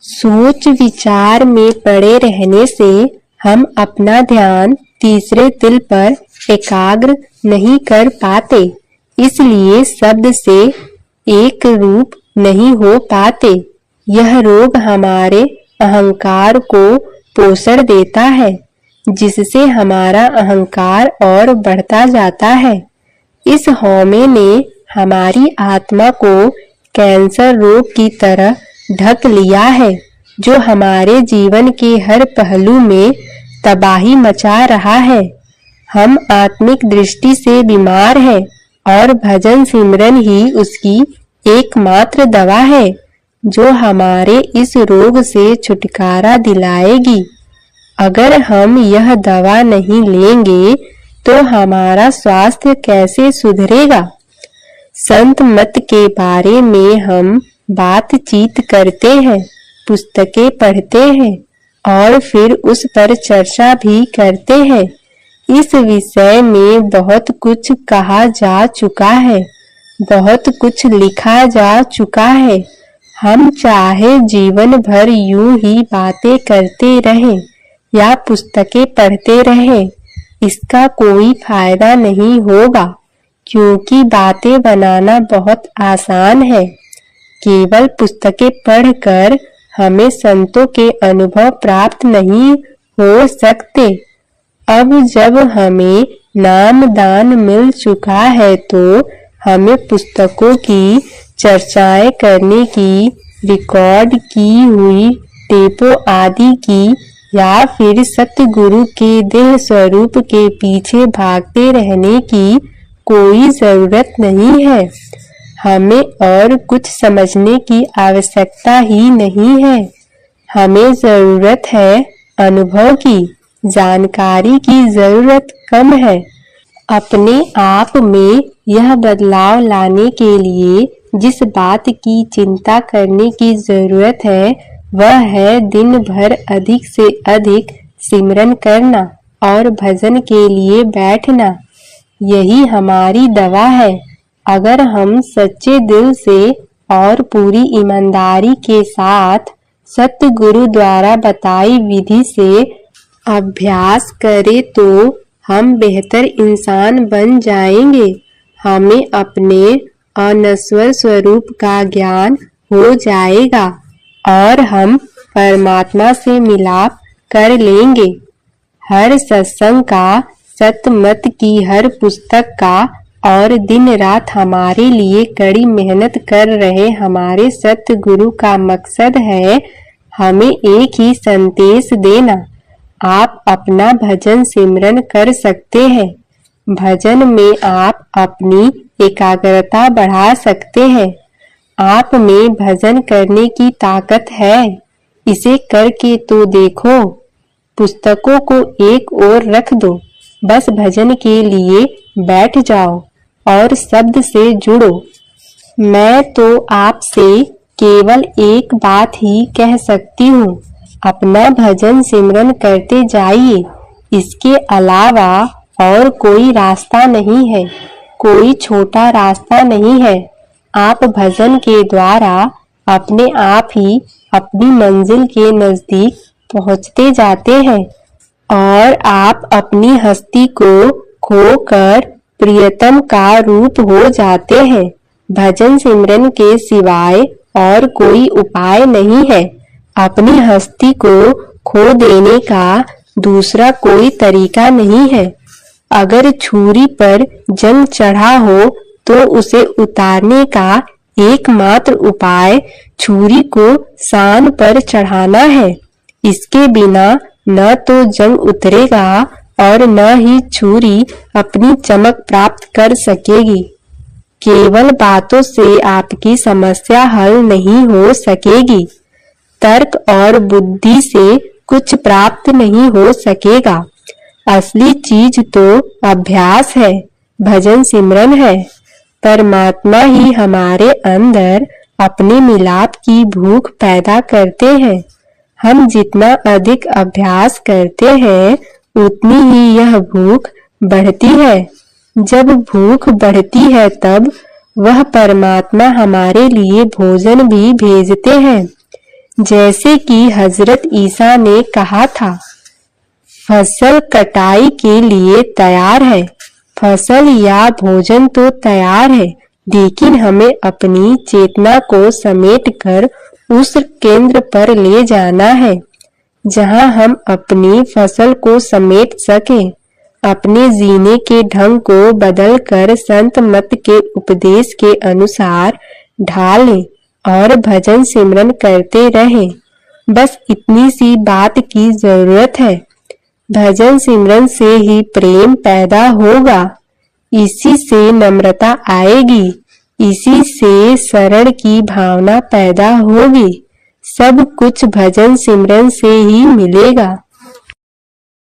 सोच विचार में पड़े रहने से हम अपना ध्यान तीसरे तिल पर एकाग्र नहीं कर पाते, इसलिए शब्द से एक रूप नहीं हो पाते। यह रोग हमारे अहंकार को पोषण देता है, जिससे हमारा अहंकार और बढ़ता जाता है। इस हौमे ने हमारी आत्मा को कैंसर रोग की तरह ढक लिया है, जो हमारे जीवन के हर पहलू में तबाही मचा रहा है। हम आत्मिक दृष्टि से बीमार हैं और भजन सिमरन ही उसकी एकमात्र दवा है, जो हमारे इस रोग से छुटकारा दिलाएगी। अगर हम यह दवा नहीं लेंगे तो हमारा स्वास्थ्य कैसे सुधरेगा? संत मत के बारे में हम बातचीत करते हैं, पुस्तकें पढ़ते हैं और फिर उस पर चर्चा भी करते हैं। इस विषय में बहुत कुछ कहा जा चुका है, बहुत कुछ लिखा जा चुका है। हम चाहे जीवन भर यूं ही बातें करते रहें या पुस्तकें पढ़ते रहें, इसका कोई फायदा नहीं होगा, क्योंकि बातें बनाना बहुत आसान है। केवल पुस्तकें पढ़कर हमें संतों के अनुभव प्राप्त नहीं हो सकते। अब जब हमें नाम दान मिल चुका है तो हमें पुस्तकों की चर्चाएं करने की, रिकॉर्ड की हुई टेपों आदि की या फिर सतगुरु के देह स्वरूप के पीछे भागते रहने की कोई जरूरत नहीं है। हमें और कुछ समझने की आवश्यकता ही नहीं है। हमें जरूरत है अनुभव की, जानकारी की जरूरत कम है। अपने आप में यह बदलाव लाने के लिए जिस बात की चिंता करने की जरूरत है वह है दिन भर अधिक से अधिक सिमरन करना और भजन के लिए बैठना। यही हमारी दवा है। अगर हम सच्चे दिल से और पूरी ईमानदारी के साथ सतगुरु द्वारा बताई विधि से अभ्यास करें तो हम बेहतर इंसान बन जाएंगे। हमें अपने अनश्वर स्वरूप का ज्ञान हो जाएगा और हम परमात्मा से मिलाप कर लेंगे। हर सत्संग का, सतमत की हर पुस्तक का और दिन रात हमारे लिए कड़ी मेहनत कर रहे हमारे सतगुरु का मकसद है हमें एक ही संदेश देना। आप अपना भजन सिमरन कर सकते हैं। भजन में आप अपनी एकाग्रता बढ़ा सकते हैं। आप में भजन करने की ताकत है, इसे करके तो देखो। पुस्तकों को एक ओर रख दो, बस भजन के लिए बैठ जाओ और शब्द से जुड़ो। मैं तो आपसे केवल एक बात ही कह सकती हूँ, अपना भजन सिमरन करते जाइए। इसके अलावा और कोई रास्ता नहीं है, कोई छोटा रास्ता नहीं है। आप भजन के द्वारा अपने आप ही अपनी मंजिल के नजदीक पहुँचते जाते हैं और आप अपनी हस्ती को खोकर प्रियतम का रूप हो जाते हैं। भजन सिमरन के सिवाय और कोई उपाय नहीं है। अपनी हस्ती को खो देने का दूसरा कोई तरीका नहीं है। अगर छुरी पर जंग चढ़ा हो तो उसे उतारने का एकमात्र उपाय छुरी को सान पर चढ़ाना है। इसके बिना न तो जंग उतरेगा और न ही छुरी अपनी चमक प्राप्त कर सकेगी। केवल बातों से आपकी समस्या हल नहीं हो सकेगी। तर्क और बुद्धि से कुछ प्राप्त नहीं हो सकेगा। असली चीज तो अभ्यास है, भजन सिमरन है। परमात्मा ही हमारे अंदर अपने मिलाप की भूख पैदा करते हैं। हम जितना अधिक अभ्यास करते हैं उतनी ही यह भूख बढ़ती है। जब भूख बढ़ती है तब वह परमात्मा हमारे लिए भोजन भी भेजते हैं। जैसे कि हजरत ईसा ने कहा था, फसल कटाई के लिए तैयार है, फसल या भोजन तो तैयार है, लेकिन हमें अपनी चेतना को समेटकर उस केंद्र पर ले जाना है जहां हम अपनी फसल को समेट सकें, अपने जीने के ढंग को बदलकर संत मत के उपदेश के अनुसार ढालें और भजन सिमरन करते रहें। बस इतनी सी बात की जरूरत है। भजन सिमरन से ही प्रेम पैदा होगा, इसी से नम्रता आएगी, इसी से शरण की भावना पैदा होगी। सब कुछ भजन सिमरन से ही मिलेगा।